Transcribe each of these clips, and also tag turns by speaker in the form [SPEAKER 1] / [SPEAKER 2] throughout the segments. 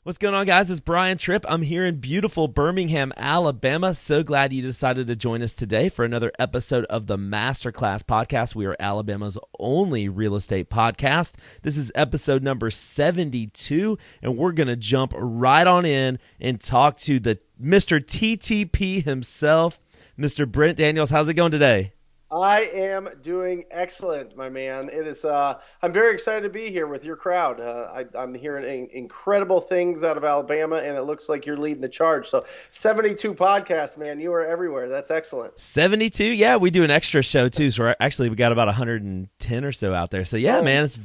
[SPEAKER 1] What's going on, guys? It's Brian Trippe. I'm here in beautiful Birmingham, Alabama. So glad you decided to join us today for another episode of the Masterclass Podcast. We are Alabama's only real estate podcast. This is episode number 72, and we're going to jump right on in and talk to the Mr. TTP himself, Mr. Brent Daniels. How's it going today?
[SPEAKER 2] I am doing excellent, my man. It is. I'm very excited to be here with your crowd. I'm hearing incredible things out of Alabama, and it looks like you're leading the charge. So, 72 podcasts, man. You are everywhere. That's excellent.
[SPEAKER 1] 72? Yeah, we do an extra show too. So we got about 110 or so out there. So yeah, man, it's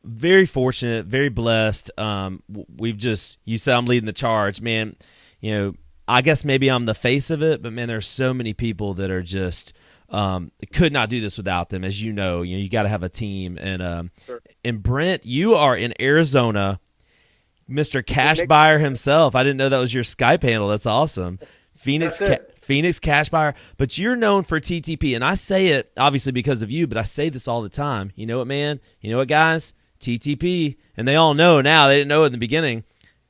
[SPEAKER 1] very fortunate, very blessed. You said I'm leading the charge, man. You know, I guess maybe I'm the face of it, but man, there's so many people that are just. Could not do this without them. As you know, you got to have a team. And
[SPEAKER 2] Sure.
[SPEAKER 1] and Brent, you are in Arizona, Mr. Cash Buyer himself. I didn't know that was your Skype handle. That's awesome. Phoenix Cash Buyer. But you're known for TTP, and I say it obviously because of you, but I say this all the time. You know what, man? You know what, guys? TTP, and they all know now. They didn't know in the beginning.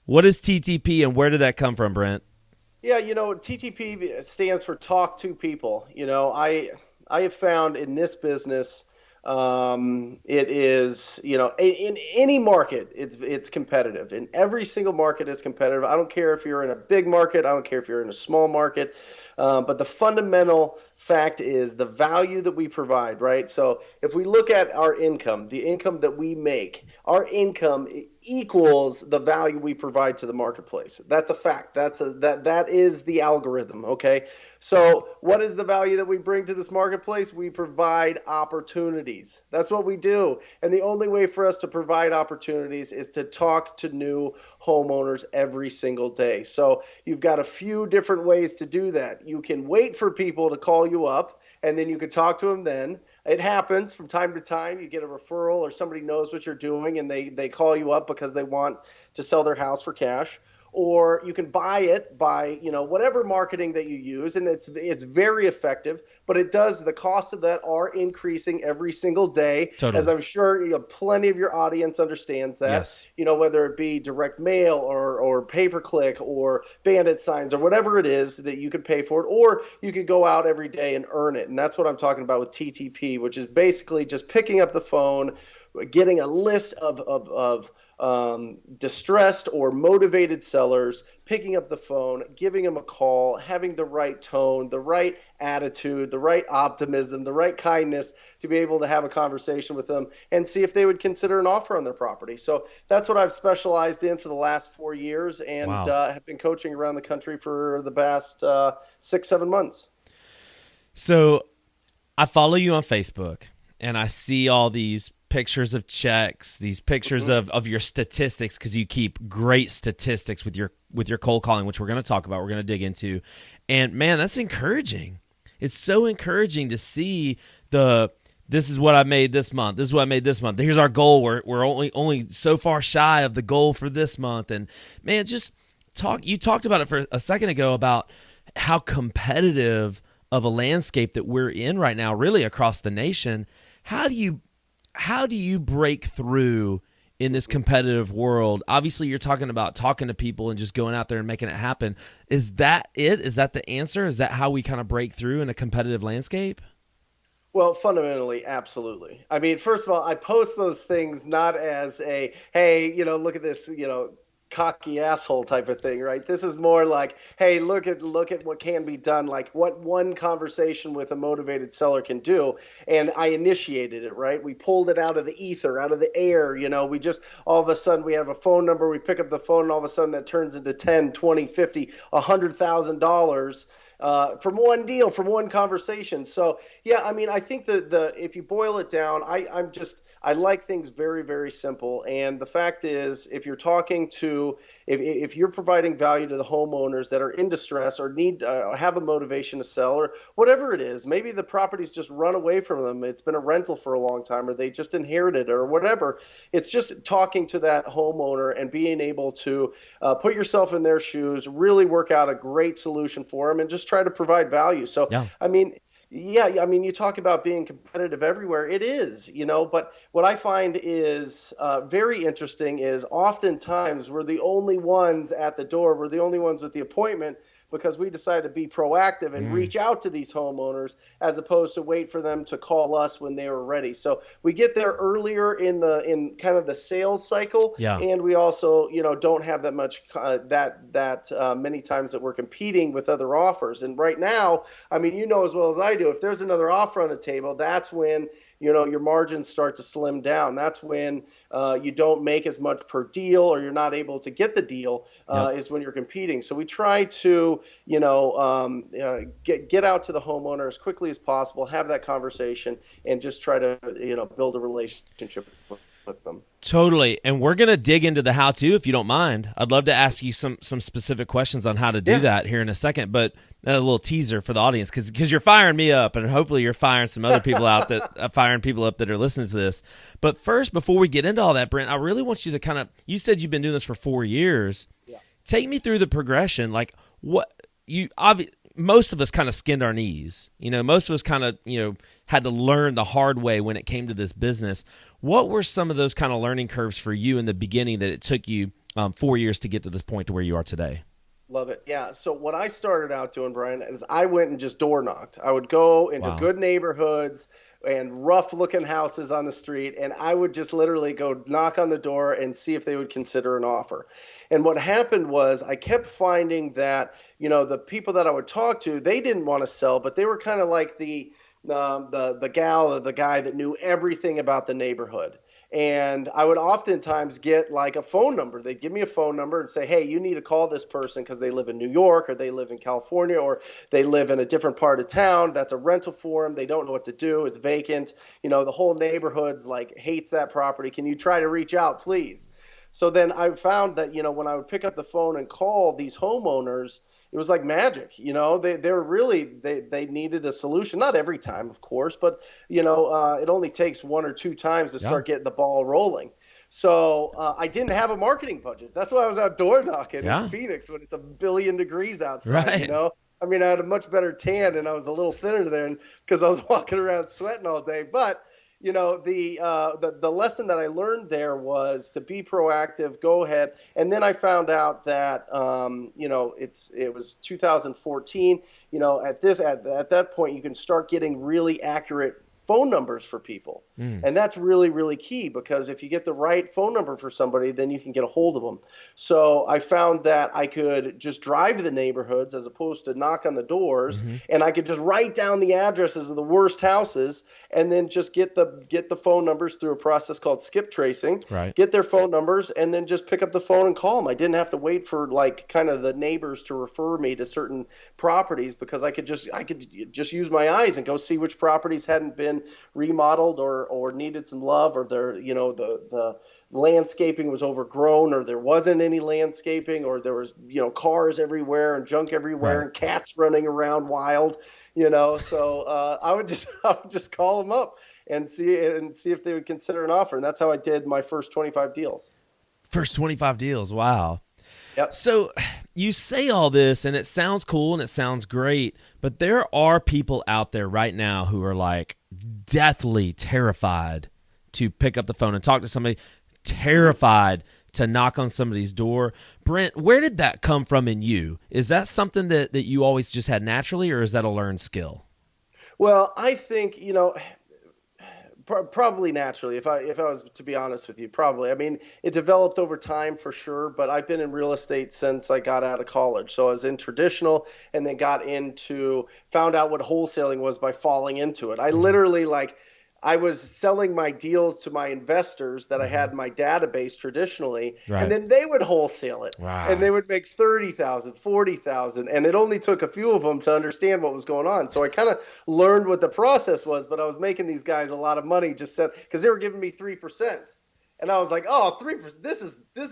[SPEAKER 1] What is TTP, and where did that come from, Brent?
[SPEAKER 2] Yeah, TTP stands for talk to people. I have found in this business, it is, in any market, it's competitive. In every single market, it's competitive. I don't care if you're in a big market. I don't care if you're in a small market. But the fundamental fact is the value that we provide, right? So if we look at our income, the income that we make, our income equals the value we provide to the marketplace. That's a fact. That is the algorithm, okay? So what is the value that we bring to this marketplace? We provide opportunities. That's what we do. And the only way for us to provide opportunities is to talk to new homeowners every single day. So you've got a few different ways to do that. You can wait for people to call you up, and then you can talk to them then. It happens from time to time. You get a referral or somebody knows what you're doing, and they call you up because they want to sell their house for cash. Or you can buy it by, whatever marketing that you use, and it's very effective, but the cost of that are increasing every single day.
[SPEAKER 1] Totally.
[SPEAKER 2] As I'm sure plenty of your audience understands that.
[SPEAKER 1] Yes.
[SPEAKER 2] Whether it be direct mail or pay-per-click or bandit signs or whatever it is that you could pay for it, or you could go out every day and earn it. And that's what I'm talking about with TTP, which is basically just picking up the phone, getting a list of distressed or motivated sellers, picking up the phone, giving them a call, having the right tone, the right attitude, the right optimism, the right kindness to be able to have a conversation with them and see if they would consider an offer on their property. So that's what I've specialized in for the last 4 years, and have been coaching around the country for the past 6-7 months.
[SPEAKER 1] So I follow you on Facebook, and I see all these pictures of checks, these pictures of your statistics, because you keep great statistics with your cold calling, which we're going to talk about. We're going to dig into. And man, that's encouraging. It's so encouraging to see this is what I made this month. This is what I made this month. Here's our goal. We're only so far shy of the goal for this month. And man, you talked about it for a second ago about how competitive of a landscape that we're in right now, really across the nation. How do you break through in this competitive world? Obviously, you're talking about talking to people and just going out there and making it happen. Is that it? Is that the answer? Is that how we kind of break through in a competitive landscape?
[SPEAKER 2] Well, fundamentally, absolutely. I mean, first of all, I post those things not as a, hey, look at this, cocky asshole type of thing, right? This is more like, hey, look at what can be done, like what one conversation with a motivated seller can do. And I initiated it, right? We pulled it out of the ether, out of the air. We just, all of a sudden we have a phone number, we pick up the phone, and all of a sudden that turns into 10, 20, 50, $100,000 from one deal, from one conversation. So yeah, I mean, I think that if you boil it down, I like things very, very simple. And the fact is, if you're talking to, if you're providing value to the homeowners that are in distress or need have a motivation to sell or whatever it is, maybe the property's just run away from them. It's been a rental for a long time, or they just inherited it, or whatever. It's just talking to that homeowner and being able to put yourself in their shoes, really work out a great solution for them, and just try to provide value. So,
[SPEAKER 1] Yeah.
[SPEAKER 2] I mean, Yeah, I mean, you talk about being competitive everywhere. It is, but what I find is very interesting is oftentimes we're the only ones at the door. We're the only ones with the appointment because we decide to be proactive and
[SPEAKER 1] Mm,
[SPEAKER 2] reach out to these homeowners as opposed to wait for them to call us when they were ready. So we get there earlier in kind of the sales cycle,
[SPEAKER 1] yeah.
[SPEAKER 2] and we also, don't have that much many times that we're competing with other offers. And right now, I mean, as well as I do, if there's another offer on the table, that's when, your margins start to slim down. That's when you don't make as much per deal or you're not able to get the deal
[SPEAKER 1] Yep.
[SPEAKER 2] is when you're competing. So we try to, get out to the homeowner as quickly as possible, have that conversation, and just try to, build a relationship with them.
[SPEAKER 1] Totally. And we're going to dig into the how to if you don't mind. I'd love to ask you some specific questions on how to do
[SPEAKER 2] Yeah.
[SPEAKER 1] that here in a second, but a little teaser for the audience cuz you're firing me up and hopefully you're firing some other people out that firing people up that are listening to this. But first, before we get into all that, Brent, I really want you to you said you've been doing this for 4 years.
[SPEAKER 2] Yeah.
[SPEAKER 1] Take me through the progression. Like most of us kind of skinned our knees. Most of us kind of, had to learn the hard way when it came to this business. What were some of those kind of learning curves for you in the beginning that it took you 4 years to get to this point to where you are today?
[SPEAKER 2] Love it. Yeah. So what I started out doing, Brian, is I went and just door knocked. I would go into
[SPEAKER 1] Wow.
[SPEAKER 2] good neighborhoods and rough looking houses on the street, and I would just literally go knock on the door and see if they would consider an offer. And what happened was I kept finding that, the people that I would talk to, they didn't want to sell, but they were kind of like the gal or the guy that knew everything about the neighborhood. And I would oftentimes get like a phone number. They'd give me a phone number and say, hey, you need to call this person because they live in New York or they live in California or they live in a different part of town. That's a rental for them. They don't know what to do. It's vacant. The whole neighborhood's like hates that property. Can you try to reach out, please? So then I found that, when I would pick up the phone and call these homeowners, it was like magic. They were really, they needed a solution. Not every time, of course, but, it only takes one or two times to
[SPEAKER 1] Yeah.
[SPEAKER 2] start getting the ball rolling. So I didn't have a marketing budget. That's why I was out door knocking in
[SPEAKER 1] Yeah.
[SPEAKER 2] Phoenix when it's a billion degrees outside,
[SPEAKER 1] Right.
[SPEAKER 2] I mean, I had a much better tan and I was a little thinner then because I was walking around sweating all day. But the lesson that I learned there was to be proactive, go ahead. And then I found out that it was 2014. At that point you can start getting really accurate phone numbers for people.
[SPEAKER 1] Mm.
[SPEAKER 2] And that's really, really key because if you get the right phone number for somebody, then you can get a hold of them. So I found that I could just drive to the neighborhoods as opposed to knock on the doors,
[SPEAKER 1] Mm-hmm.
[SPEAKER 2] and I could just write down the addresses of the worst houses and then just get the phone numbers through a process called skip tracing,
[SPEAKER 1] Right.
[SPEAKER 2] get their phone numbers, and then just pick up the phone and call them. I didn't have to wait for like kind of the neighbors to refer me to certain properties because I could just use my eyes and go see which properties hadn't been remodeled or needed some love, or the landscaping was overgrown, or there wasn't any landscaping, or there was cars everywhere and junk everywhere
[SPEAKER 1] Right.
[SPEAKER 2] and cats running around wild. So I would just call them up and see if they would consider an offer, and that's how I did my first 25 deals.
[SPEAKER 1] First 25 deals. Wow.
[SPEAKER 2] Yep.
[SPEAKER 1] So you say all this and it sounds cool and it sounds great, but there are people out there right now who are like deathly terrified to pick up the phone and talk to somebody, terrified to knock on somebody's door. Brent, where did that come from in you? Is that something that you always just had naturally, or is that a learned skill?
[SPEAKER 2] Well, I think, probably naturally. If I was to be honest with you, probably. I mean, it developed over time for sure, but I've been in real estate since I got out of college. So I was in traditional and then found out what wholesaling was by falling into it. I literally I was selling my deals to my investors that I had in my database traditionally,
[SPEAKER 1] Right.
[SPEAKER 2] and then they would wholesale it.
[SPEAKER 1] Wow.
[SPEAKER 2] And they would make 30,000, 40,000, and it only took a few of them to understand what was going on. So I kind of learned what the process was, but I was making these guys a lot of money just because they were giving me 3%. And I was like, oh, 3%, this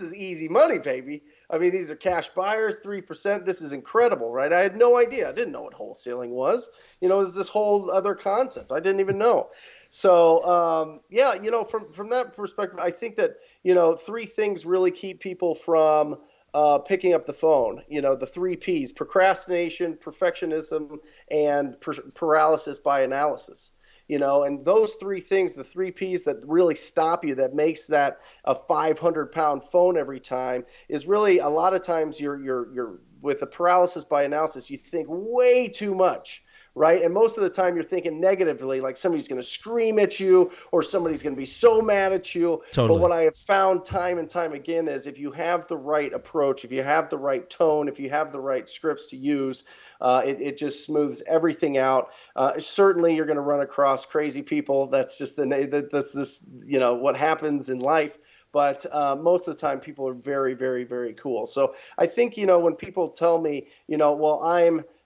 [SPEAKER 2] is easy money, baby. I mean, these are cash buyers, 3%. This is incredible, right? I had no idea. I didn't know what wholesaling was. It was this whole other concept. I didn't even know. So, from that perspective, I think that, three things really keep people from picking up the phone. The 3 Ps: procrastination, perfectionism, and paralysis by analysis. And those 3 things, the 3 Ps that really stop you, that makes that a 500-pound phone every time, is really a lot of times you're with the paralysis by analysis, you think way too much. Right. And most of the time you're thinking negatively, like somebody's going to scream at you or somebody's going to be so mad at you.
[SPEAKER 1] Totally.
[SPEAKER 2] But what I have found time and time again is if you have the right approach, if you have the right tone, if you have the right scripts to use, it just smooths everything out. Certainly you're going to run across crazy people. That's just that's this, what happens in life. But most of the time, people are very, very, very cool. So I think, when people tell me, well,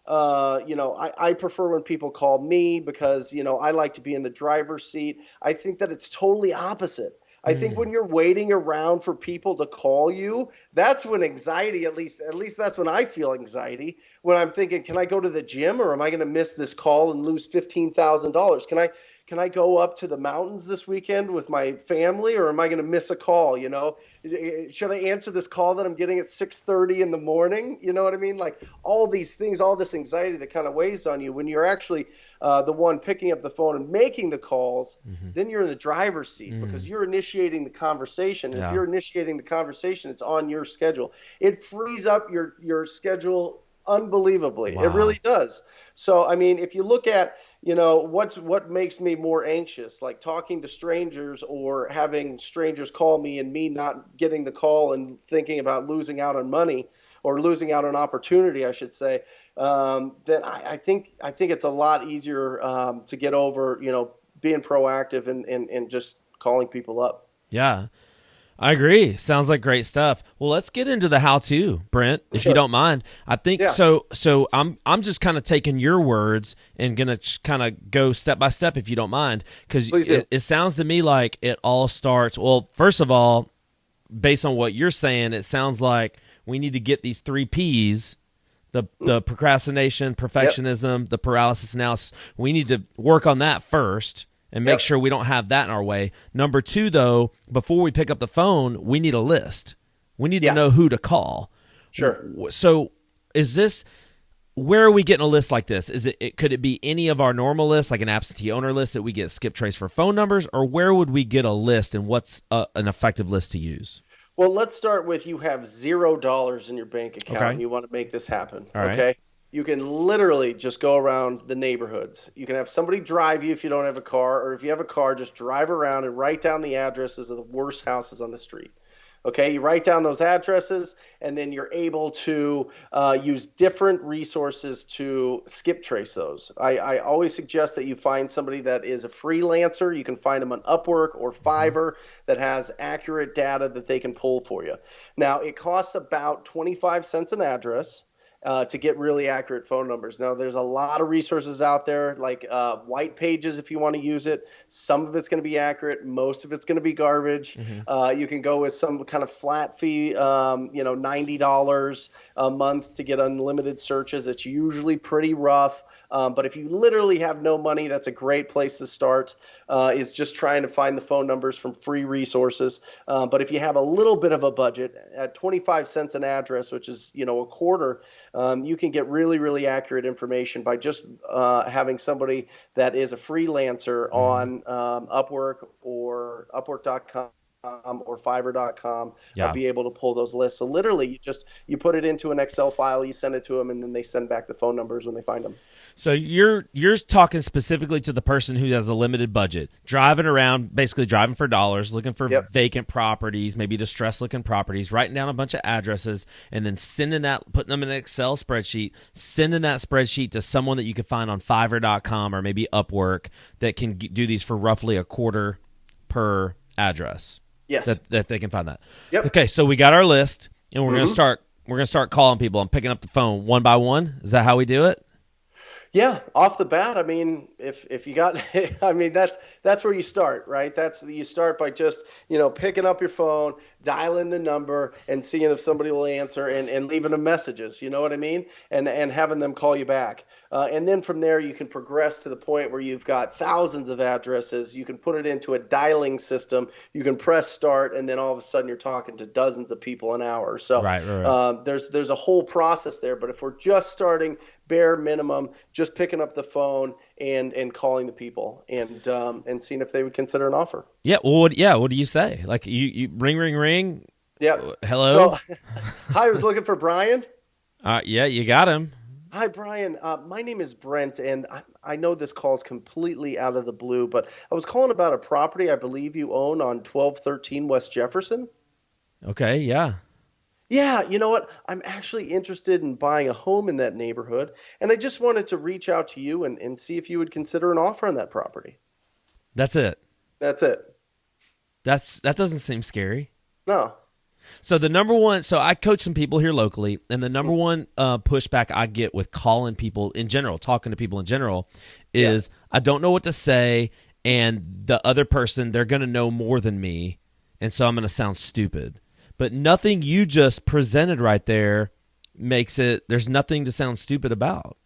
[SPEAKER 2] I prefer when people call me because, I like to be in the driver's seat. I think that it's totally opposite. I think when you're waiting around for people to call you, that's when anxiety, at least that's when I feel anxiety, when I'm thinking, can I go to the gym or am I going to miss this call and lose $15,000? Can I go up to the mountains this weekend with my family or am I going to miss a call? Should I answer this call that I'm getting at 6:30 in the morning? You know what I mean? Like all these things, all this anxiety that kind of weighs on you when you're actually the one picking up the phone and making the calls, then you're in the driver's seat because you're initiating the conversation.
[SPEAKER 1] Yeah.
[SPEAKER 2] If you're initiating the conversation, it's on your schedule. It frees up your schedule unbelievably.
[SPEAKER 1] Wow.
[SPEAKER 2] It really does. So, I mean, if you look at, what makes me more anxious, like talking to strangers or having strangers call me and me not getting the call and thinking about losing out on money or losing out on opportunity, I should say, then I think it's a lot easier to get over, being proactive and just calling people up.
[SPEAKER 1] Yeah. I agree. Sounds like great stuff. Well, let's get into the how-to, Brent, if you don't mind. I think so. I'm just kind of taking your words and gonna kind of go step by step, if you don't mind, because it sounds to me like it all starts. Well, first of all, based on what you're saying, it sounds like we need to get these 3 Ps. The procrastination, perfectionism, the paralysis analysis. We need to work on that first. And make sure we don't have that in our way. Number 2, though, before we pick up the phone, we need a list. We need to know who to call.
[SPEAKER 2] Sure.
[SPEAKER 1] So where are we getting a list like this? Could it be any of our normal lists, like an absentee owner list that we get skip trace for phone numbers? Or where would we get a list and what's an effective list to use?
[SPEAKER 2] Well, let's start with you have $0 in your bank account and you want to make this happen.
[SPEAKER 1] All right.
[SPEAKER 2] Okay. You can literally just go around the neighborhoods. You can have somebody drive you if you don't have a car, or if you have a car, just drive around and write down the addresses of the worst houses on the street. Okay, you write down those addresses, and then you're able to use different resources to skip trace those. I always suggest that you find somebody that is a freelancer. You can find them on Upwork or Fiverr that has accurate data that they can pull for you. Now, it costs about 25 cents an address. To get really accurate phone numbers. Now, there's a lot of resources out there, like White Pages if you want to use it. Some of it's going to be accurate. Most of it's going to be garbage. You can go with some kind of flat fee, $90 a month to get unlimited searches. It's usually pretty rough. But if you literally have no money, that's a great place to start, is just trying to find the phone numbers from free resources. But if you have a little bit of a budget, at 25 cents an address, which is, a quarter, you can get really, really accurate information by just having somebody that is a freelancer on Upwork or Upwork.com. Or Fiverr.com, be able to pull those lists. So literally, you put it into an Excel file, you send it to them, and then they send back the phone numbers when they find them.
[SPEAKER 1] So you're talking specifically to the person who has a limited budget, driving around, basically driving for dollars, looking for vacant properties, maybe distressed-looking properties, writing down a bunch of addresses, and then putting them in an Excel spreadsheet, sending that spreadsheet to someone that you could find on Fiverr.com or maybe Upwork that can do these for roughly a quarter per address.
[SPEAKER 2] Yes,
[SPEAKER 1] that they can find that.
[SPEAKER 2] Yep.
[SPEAKER 1] Okay, so we got our list, and we're gonna start. We're gonna start calling people and picking up the phone one by one. Is that how we do it?
[SPEAKER 2] Yeah, off the bat, I mean, if you got, I mean, that's where you start, right? You start by just, picking up your phone, dialing the number, and seeing if somebody will answer, and leaving them messages. You know what I mean? And having them call you back. And then from there, you can progress to the point where you've got thousands of addresses. You can put it into a dialing system. You can press start, and then all of a sudden you're talking to dozens of people an hour. So
[SPEAKER 1] Right.
[SPEAKER 2] there's a whole process there. But if we're just starting bare minimum, just picking up the phone and calling the people and seeing if they would consider an offer.
[SPEAKER 1] Yeah. Well, what do you say? Like you ring.
[SPEAKER 2] Yeah.
[SPEAKER 1] Hello.
[SPEAKER 2] So, hi, I was looking for Brian.
[SPEAKER 1] Yeah, you got him.
[SPEAKER 2] Hi, Brian. My name is Brent, and I know this call is completely out of the blue, but I was calling about a property I believe you own on 1213 West Jefferson.
[SPEAKER 1] Okay. Yeah.
[SPEAKER 2] Yeah, you know what? I'm actually interested in buying a home in that neighborhood, and I just wanted to reach out to you and see if you would consider an offer on that property.
[SPEAKER 1] That's it.
[SPEAKER 2] That's it.
[SPEAKER 1] That doesn't seem scary.
[SPEAKER 2] No.
[SPEAKER 1] So the number one, so I coach some people here locally, and the number one pushback I get with calling people in general, talking to people in general, is I don't know what to say, and the other person, they're going to know more than me, and so I'm going to sound stupid. But nothing you just presented right there makes it, there's nothing to sound stupid about.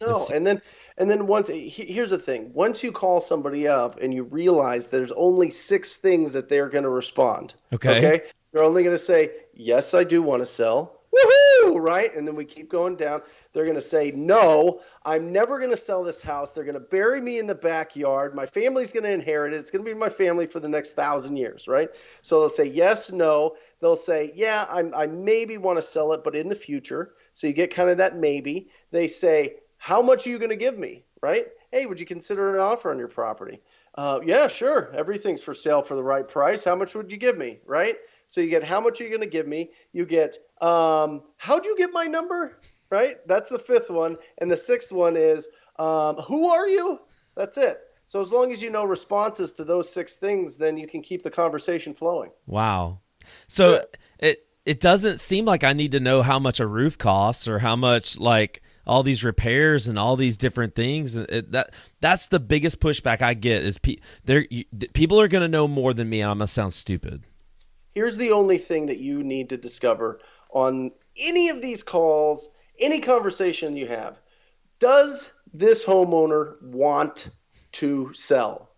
[SPEAKER 2] No, and then here's the thing. Once you call somebody up and you realize there's only 6 things that they're going to respond.
[SPEAKER 1] Okay.
[SPEAKER 2] They're only going to say, "Yes, I do want to sell." Woohoo, right? And then we keep going down. They're going to say, "No, I'm never going to sell this house. They're going to bury me in the backyard. My family's going to inherit it. It's going to be my family for the next 1,000 years," right? So they'll say yes, no. They'll say, "Yeah, I maybe want to sell it, but in the future." So you get kind of that maybe. They say, "How much are you going to give me?" Right? "Hey, would you consider an offer on your property?" Yeah, sure. Everything's for sale for the right price. How much would you give me? Right? So you get, how much are you going to give me? You get, how'd you get my number? Right? That's the 5th one. And the 6th one is, who are you? That's it. So as long as you know responses to those 6 things, then you can keep the conversation flowing.
[SPEAKER 1] Wow. So it doesn't seem like I need to know how much a roof costs or how much like all these repairs and all these different things. That's the biggest pushback I get is people are going to know more than me, and I'm going to sound stupid.
[SPEAKER 2] Here's the only thing that you need to discover on any of these calls, any conversation you have. Does this homeowner want to sell?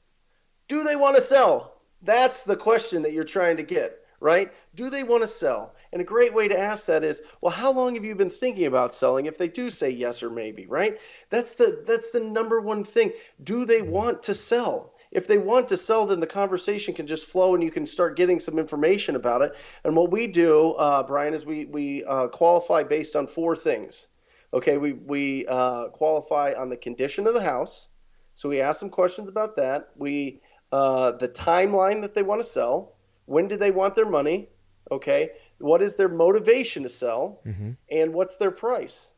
[SPEAKER 2] Do they want to sell? That's the question that you're trying to get, right? Do they want to sell? And a great way to ask that is, well, how long have you been thinking about selling? If they do say yes or maybe, right? That's the number one thing. Do they want to sell? If they want to sell, then the conversation can just flow and you can start getting some information about it. And what we do, Brian, is we qualify based on 4 things. Okay, we qualify on the condition of the house. So we ask some questions about that. The timeline that they want to sell. When do they want their money? Okay, what is their motivation to sell?
[SPEAKER 1] Mm-hmm.
[SPEAKER 2] And what's their price?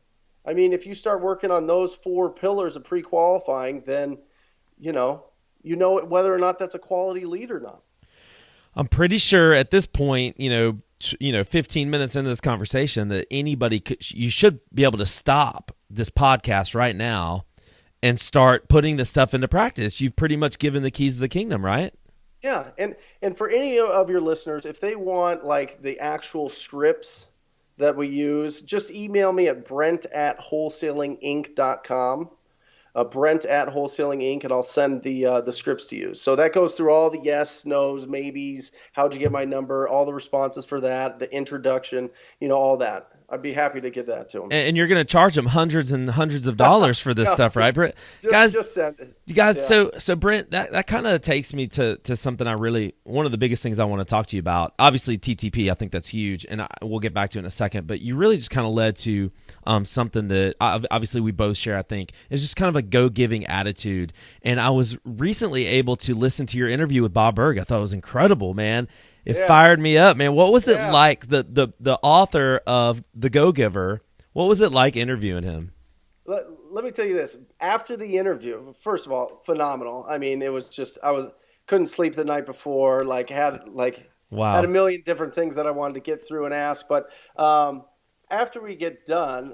[SPEAKER 2] I mean, if you start working on those 4 pillars of pre-qualifying, then you know whether or not that's a quality lead or not.
[SPEAKER 1] I'm pretty sure at this point, 15 minutes into this conversation, that you should be able to stop this podcast right now and start putting this stuff into practice. You've pretty much given the keys of the kingdom, right?
[SPEAKER 2] Yeah, and for any of your listeners, if they want like the actual scripts that we use, just email me at brent@wholesalinginc.com. Brent@wholesalinginc, and I'll send the scripts to you. So that goes through all the yes, nos, maybes, how'd you get my number, all the responses for that, the introduction, all that. I'd be happy to give that to them.
[SPEAKER 1] And you're going to charge them hundreds and hundreds of dollars for this stuff, right, Brent?
[SPEAKER 2] Just send it.
[SPEAKER 1] You guys,
[SPEAKER 2] Yeah.
[SPEAKER 1] so Brent, that kind of takes me to something one of the biggest things I want to talk to you about. Obviously, TTP, I think that's huge, and we'll get back to it in a second. But you really just kind of led to something that obviously we both share, I think, is just kind of a go-giving attitude. And I was recently able to listen to your interview with Bob Berg. I thought it was incredible, man. It fired me up, man. What was it like, the author of The Go-Giver, what was it like interviewing him?
[SPEAKER 2] Let me tell you this. After the interview, first of all, phenomenal. I mean, it was just, couldn't sleep the night before, had a million different things that I wanted to get through and ask. But after we get done,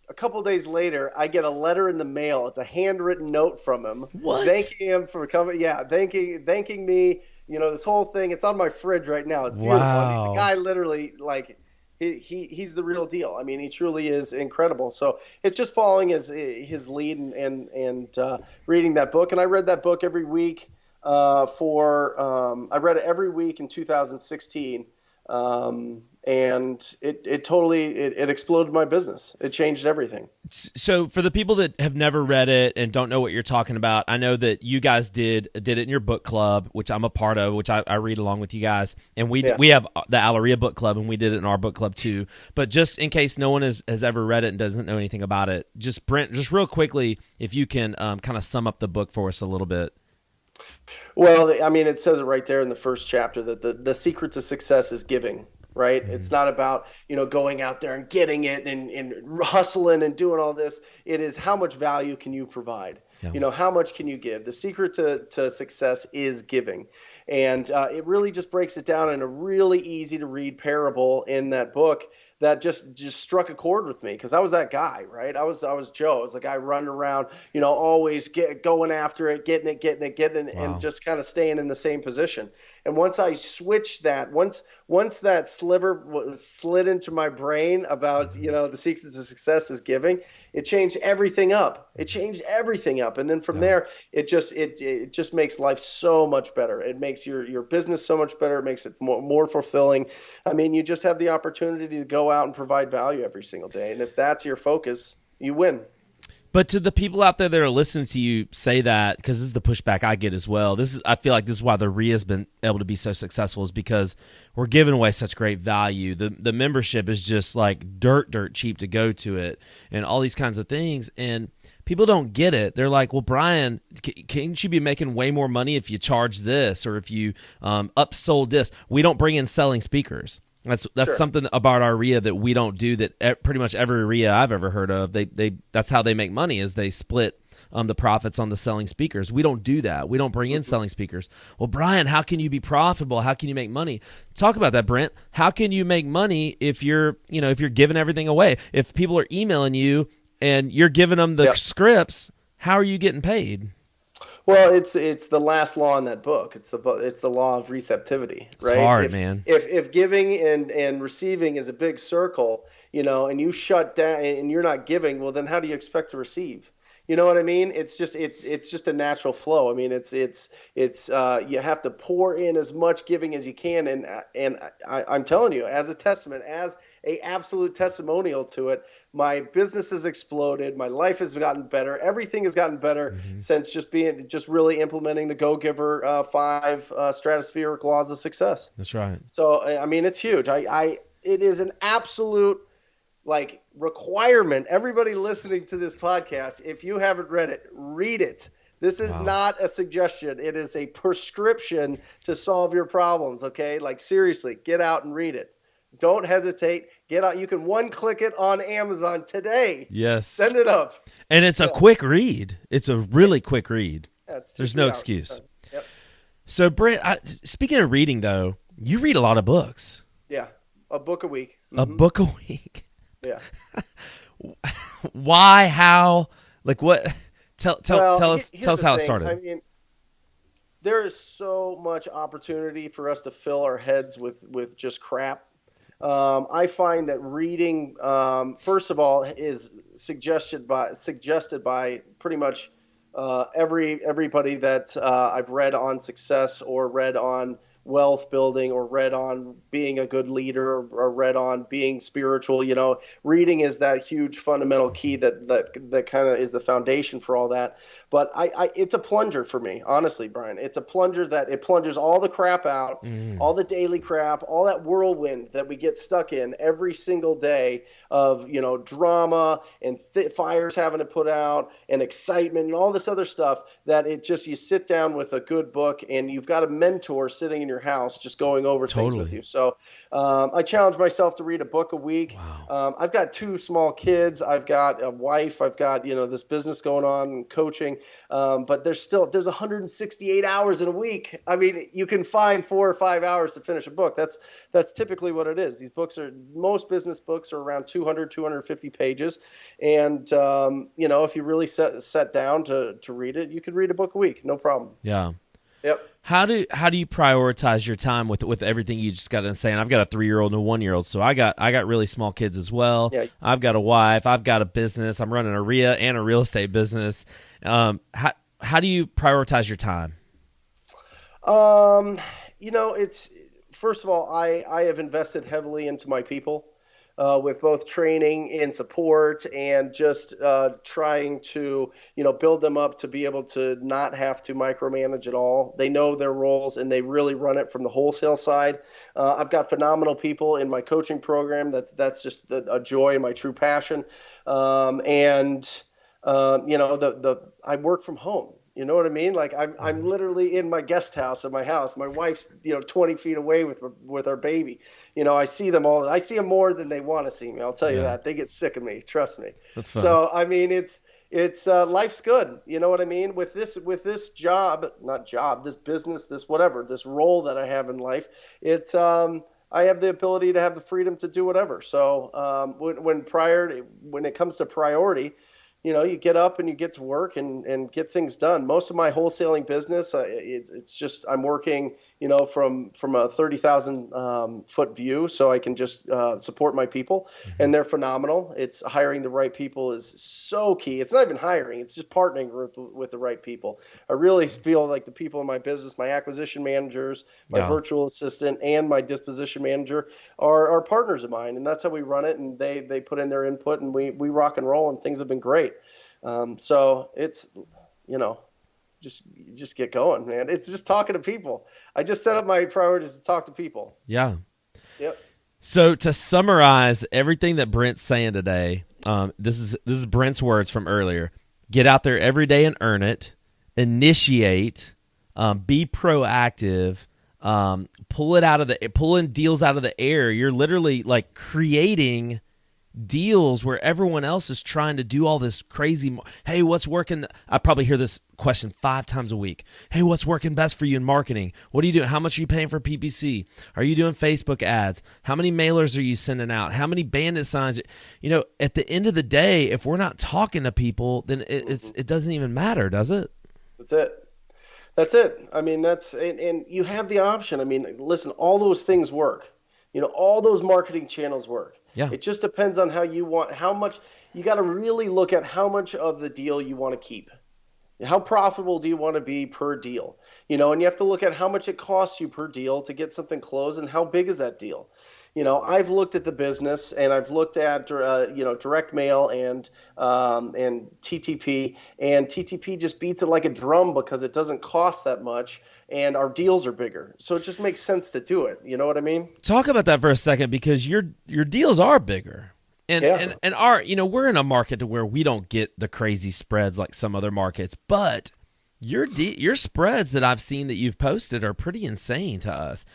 [SPEAKER 2] a couple of days later, I get a letter in the mail. It's a handwritten note from him,
[SPEAKER 1] What?
[SPEAKER 2] thanking him for coming. Yeah, thanking me. This whole thing. It's on my fridge right now. It's beautiful. I mean, the
[SPEAKER 1] Wow.
[SPEAKER 2] guy literally like he's the real deal. I mean, he truly is incredible. So it's just following his lead and reading that book. And I read that book every week I read it every week in 2016. And it totally it exploded my business. It changed everything.
[SPEAKER 1] So for the people that have never read it and don't know what you're talking about, I know that you guys did it in your book club, which I'm a part of, which I read along with you guys, and we have the AlaREIA book club, and we did it in our book club too. But just in case no one has ever read it and doesn't know anything about it, just Brent, just real quickly, if you can kind of sum up the book for us a little bit.
[SPEAKER 2] Well, I mean, it says it right there in the first chapter that the secret to success is giving, right?
[SPEAKER 1] Mm-hmm.
[SPEAKER 2] It's not about, going out there and getting it and hustling and doing all this. It is how much value can you provide?
[SPEAKER 1] Yeah.
[SPEAKER 2] How much can you give? The secret to success is giving. And it really just breaks it down in a really easy to read parable in that book that just struck a chord with me because I was that guy, right? I was Joe. I was the guy running around, always going after it, getting it,
[SPEAKER 1] Wow.
[SPEAKER 2] and just kind of staying in the same position. And once I switched that, once that sliver slid into my brain about, the secret to success is giving, it changed everything up. It changed everything up. And then from there, it just makes life so much better. It makes your business so much better. It makes it more fulfilling. I mean, you just have the opportunity to go out and provide value every single day. And if that's your focus, you win.
[SPEAKER 1] But to the people out there that are listening to you say that, because this is the pushback I get as well. I feel like this is why the REIA has been able to be so successful, is because we're giving away such great value. The membership is just like dirt cheap to go to it, and all these kinds of things. And people don't get it. They're like, well, Brian, can't you be making way more money if you charge this or if you upsold this? We don't bring in selling speakers. That's
[SPEAKER 2] Sure.
[SPEAKER 1] something about our REIA that we don't do, that pretty much every REIA I've ever heard of, that's how they make money, is they split the profits on the selling speakers. We don't do that. We don't bring in selling speakers. Well, Brian, how can you be profitable? How can you make money? Talk about that, Brent. How can you make money if you're giving everything away? If people are emailing you and you're giving them the scripts, how are you getting paid?
[SPEAKER 2] Well, it's the last law in that book. It's the law of receptivity, right?
[SPEAKER 1] It's hard, man.
[SPEAKER 2] If giving and receiving is a big circle, and you shut down and you're not giving, well, then how do you expect to receive? You know what I mean? It's just a natural flow. I mean, it's you have to pour in as much giving as you can, and I'm telling you, as a testament, as a absolute testimonial to it, my business has exploded. My life has gotten better. Everything has gotten better since just really implementing the Go Giver 5 stratospheric laws of success.
[SPEAKER 1] That's right.
[SPEAKER 2] So I mean, it's huge. It is an absolute requirement. Everybody listening to this podcast, if you haven't read it, read it. This is not a suggestion. It is a prescription to solve your problems. Okay, seriously, get out and read it. Don't hesitate. Get out. You can one-click it on Amazon today.
[SPEAKER 1] Yes.
[SPEAKER 2] Send it up.
[SPEAKER 1] And it's a quick read. It's a really quick read. There's no excuse.
[SPEAKER 2] Yep.
[SPEAKER 1] So, Brent, speaking of reading, though, you read a lot of books.
[SPEAKER 2] Yeah, a book a week.
[SPEAKER 1] A book a week.
[SPEAKER 2] Yeah.
[SPEAKER 1] Why? How? What? Tell us how it started.
[SPEAKER 2] I mean, there is so much opportunity for us to fill our heads with just crap. I find that reading, first of all, is suggested by pretty much everybody that I've read on success or read on wealth building or read on being a good leader or read on being spiritual. Reading is that huge fundamental key that kind of is the foundation for all that. But it's a plunger for me, honestly, Brian. It's a plunger that it plungers all the crap out, all the daily crap, all that whirlwind that we get stuck in every single day of, drama and fires having to put out and excitement and all this other stuff, that you sit down with a good book and you've got a mentor sitting in your your house, just going over things with
[SPEAKER 1] Totally.
[SPEAKER 2] you. So I challenge myself to read a book a week.
[SPEAKER 1] Wow.
[SPEAKER 2] I've got 2 small kids. I've got a wife. I've got, this business going on and coaching. But there's 168 hours in a week. I mean, you can find 4 or 5 hours to finish a book. That's typically what it is. Most business books are around 200, 250 pages. And, if you really set down to read it, you could read a book a week. No problem.
[SPEAKER 1] Yeah.
[SPEAKER 2] Yep.
[SPEAKER 1] How do you prioritize your time with everything you just got to say? And I've got a 3-year-old and a 1-year-old, so I got really small kids as well.
[SPEAKER 2] Yeah.
[SPEAKER 1] I've got a wife. I've got a business. I'm running a AlaREIA and a real estate business. How do you prioritize your time?
[SPEAKER 2] It's first of all, I have invested heavily into my people. With both training and support and just trying to, build them up to be able to not have to micromanage at all. They know their roles and they really run it from the wholesale side. I've got phenomenal people in my coaching program. That's just a joy and my true passion. I work from home. You know what I mean? Like I'm literally in my guest house at my house. My wife's 20 feet away with our baby. I see them all. I see them more than they want to see me. I'll tell you that. They get sick of me. Trust me.
[SPEAKER 1] That's fun.
[SPEAKER 2] So I mean, it's life's good. You know what I mean? With this this business, this whatever, this role that I have in life, I have the ability to have the freedom to do whatever. So when it comes to priority, you get up and you get to work and get things done. Most of my wholesaling business, it's just I'm working, from a 30,000 foot view, so I can just support my people, and they're phenomenal. It's hiring the right people is so key. It's not even hiring; it's just partnering with the right people. I really feel like the people in my business, my acquisition managers, my virtual assistant, and my disposition manager are partners of mine, and that's how we run it. And they put in their input, and we rock and roll, and things have been great. So it's, just get going, man. It's just talking to people. I just set up my priorities to talk to people.
[SPEAKER 1] Yeah.
[SPEAKER 2] Yep.
[SPEAKER 1] So to summarize everything that Brent's saying today, this is Brent's words from earlier. Get out there every day and earn it. Initiate. Be proactive. Pulling deals out of the air. You're literally like creating deals where everyone else is trying to do all this crazy. Hey, what's working? I probably hear this question 5 times a week. Hey, what's working best for you in marketing? What are you doing? How much are you paying for PPC? Are you doing Facebook ads? How many mailers are you sending out? How many bandit signs? At the end of the day, if we're not talking to people, then it doesn't even matter, does it?
[SPEAKER 2] That's it. I mean, and you have the option. I mean, listen, all those things work. All those marketing channels work.
[SPEAKER 1] Yeah.
[SPEAKER 2] It just depends on how much you got to really look at how much of the deal you want to keep. How profitable do you want to be per deal? And you have to look at how much it costs you per deal to get something closed and how big is that deal? I've looked at the business and I've looked at, direct mail and TTP, and TTP just beats it like a drum because it doesn't cost that much and our deals are bigger. So it just makes sense to do it. You know what I mean?
[SPEAKER 1] Talk about that for a second, because your deals are bigger. And our, we're in a market to where we don't get the crazy spreads like some other markets, but your spreads that I've seen that you've posted are pretty insane to us.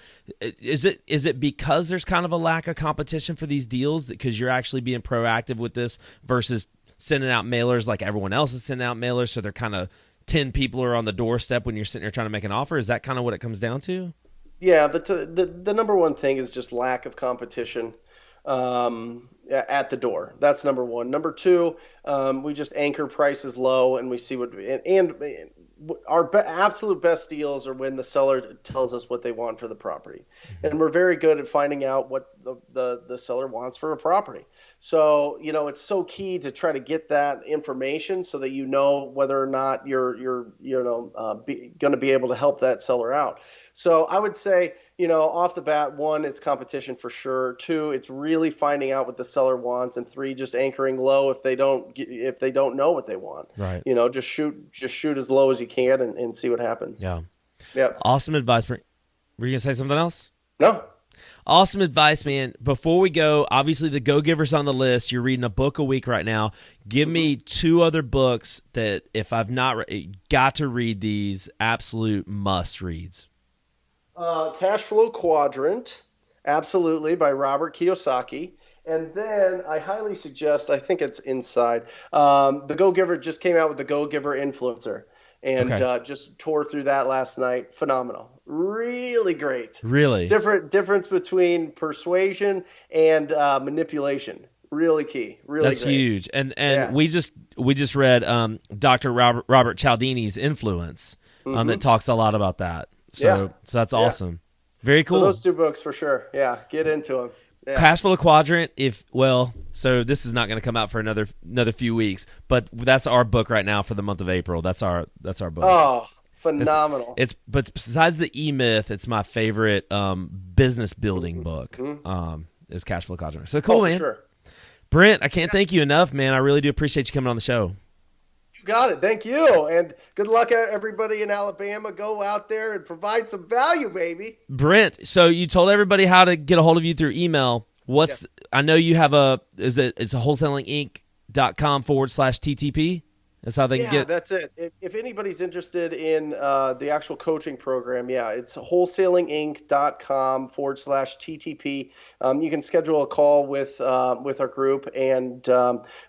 [SPEAKER 1] Is it because there's kind of a lack of competition for these deals, because you're actually being proactive with this versus sending out mailers like everyone else is sending out mailers, so they're kind of 10 people are on the doorstep when you're sitting there trying to make an offer? Is that kind of what it comes down to?
[SPEAKER 2] Yeah, the number one thing is just lack of competition at the door. That's number one. Number two, we just anchor prices low and we see our absolute best deals are when the seller tells us what they want for the property. And we're very good at finding out what the seller wants for a property. So, it's so key to try to get that information so that whether or not you're going to be able to help that seller out. So I would say, off the bat, 1, it's competition for sure. 2, it's really finding out what the seller wants, and 3, just anchoring low if they don't know what they want.
[SPEAKER 1] Right.
[SPEAKER 2] Just shoot as low as you can and see what happens.
[SPEAKER 1] Yeah.
[SPEAKER 2] Yeah.
[SPEAKER 1] Awesome advice. Were you gonna say something else?
[SPEAKER 2] No.
[SPEAKER 1] Awesome advice, man. Before we go, obviously the Go-Giver's on the list. You're reading a book a week right now. Give me 2 other books that, if I've not got to read these, absolute must reads.
[SPEAKER 2] Cash Flow Quadrant, absolutely, by Robert Kiyosaki. And then I highly suggest, I think it's inside, the Go Giver just came out with the Go Giver Influencer and
[SPEAKER 1] Okay.
[SPEAKER 2] just tore through that last night. Phenomenal. Really great.
[SPEAKER 1] Really?
[SPEAKER 2] Difference between persuasion and manipulation. Really key. Really
[SPEAKER 1] That's
[SPEAKER 2] great.
[SPEAKER 1] huge. And
[SPEAKER 2] Yeah.
[SPEAKER 1] we just read Dr. Robert Cialdini's Influence that talks a lot about that. So that's awesome. Very cool.
[SPEAKER 2] So those two books for sure. Yeah, get into them. Yeah.
[SPEAKER 1] Cash Flow Quadrant. So this is not going to come out for another few weeks, but that's our book right now for the month of April. That's our book.
[SPEAKER 2] Oh, phenomenal.
[SPEAKER 1] But besides the E-Myth, it's my favorite business building book. Is Cash Flow Quadrant. So cool,
[SPEAKER 2] for
[SPEAKER 1] man.
[SPEAKER 2] Sure.
[SPEAKER 1] Brent, I can't thank you enough, man. I really do appreciate you coming on the show.
[SPEAKER 2] You got it. Thank you. And good luck, everybody in Alabama. Go out there and provide some value, baby.
[SPEAKER 1] Brent, so you told everybody how to get a hold of you through email. I know you have it's wholesalinginc.com/TTP. That's how they can get.
[SPEAKER 2] That's it. If anybody's interested in the actual coaching program, it's wholesalinginc.com/TTP. You can schedule a call with our group, and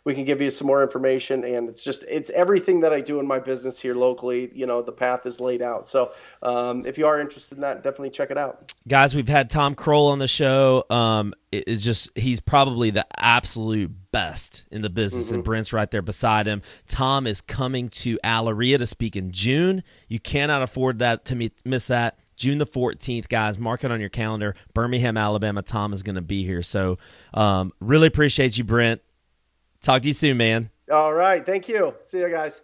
[SPEAKER 2] we can give you some more information. And it's everything that I do in my business here locally. The path is laid out. So if you are interested in that, definitely check it out.
[SPEAKER 1] Guys, we've had Tom Kroll on the show. He's probably the absolute best in the business, and Brent's right there beside him. Tom is coming to AlaREIA to speak in June. You cannot afford to miss that. June the 14th, guys, mark it on your calendar. Birmingham, Alabama. Tom is going to be here. So really appreciate you, Brent. Talk to you soon, man.
[SPEAKER 2] All right. Thank you. See you guys.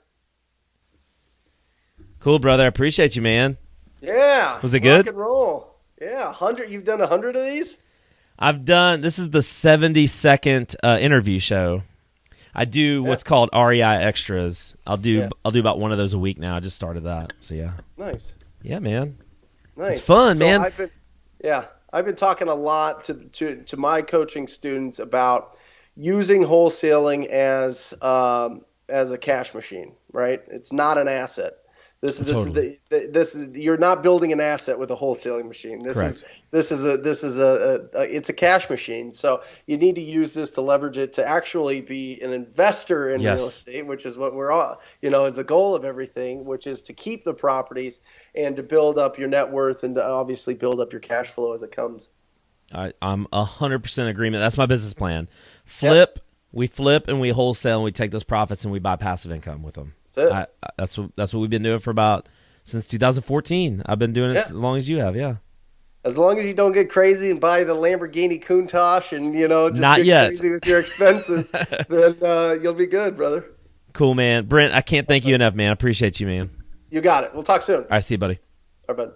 [SPEAKER 1] Cool, brother. I appreciate you, man.
[SPEAKER 2] Yeah.
[SPEAKER 1] Was it good?
[SPEAKER 2] Rock and roll. Yeah. 100. You've done 100 of these?
[SPEAKER 1] This is the 72nd interview show. I do what's called REI extras. I'll do about one of those a week now. I just started that. So yeah.
[SPEAKER 2] Nice.
[SPEAKER 1] Yeah, man.
[SPEAKER 2] Nice.
[SPEAKER 1] It's fun, man.
[SPEAKER 2] I've been talking a lot to my coaching students about using wholesaling as a cash machine, right? It's not an asset. You're not building an asset with a wholesaling machine. It's a cash machine. So you need to use this to leverage it to actually be an investor in real estate, which is what we're all, is the goal of everything, which is to keep the properties and to build up your net worth and to obviously build up your cash flow as it comes.
[SPEAKER 1] I'm 100% agreement. That's my business plan. We flip and we wholesale and we take those profits and we buy passive income with them. That's what we've been doing since 2014. I've been doing it as long as you have, yeah.
[SPEAKER 2] As long as you don't get crazy and buy the Lamborghini Countach and just
[SPEAKER 1] Not
[SPEAKER 2] get
[SPEAKER 1] yet.
[SPEAKER 2] crazy with your expenses, then you'll be good, brother.
[SPEAKER 1] Cool, man. Brent, I can't thank you enough, man. I appreciate you, man.
[SPEAKER 2] You got it. We'll talk soon.
[SPEAKER 1] All right, see you, buddy.
[SPEAKER 2] All right, bud.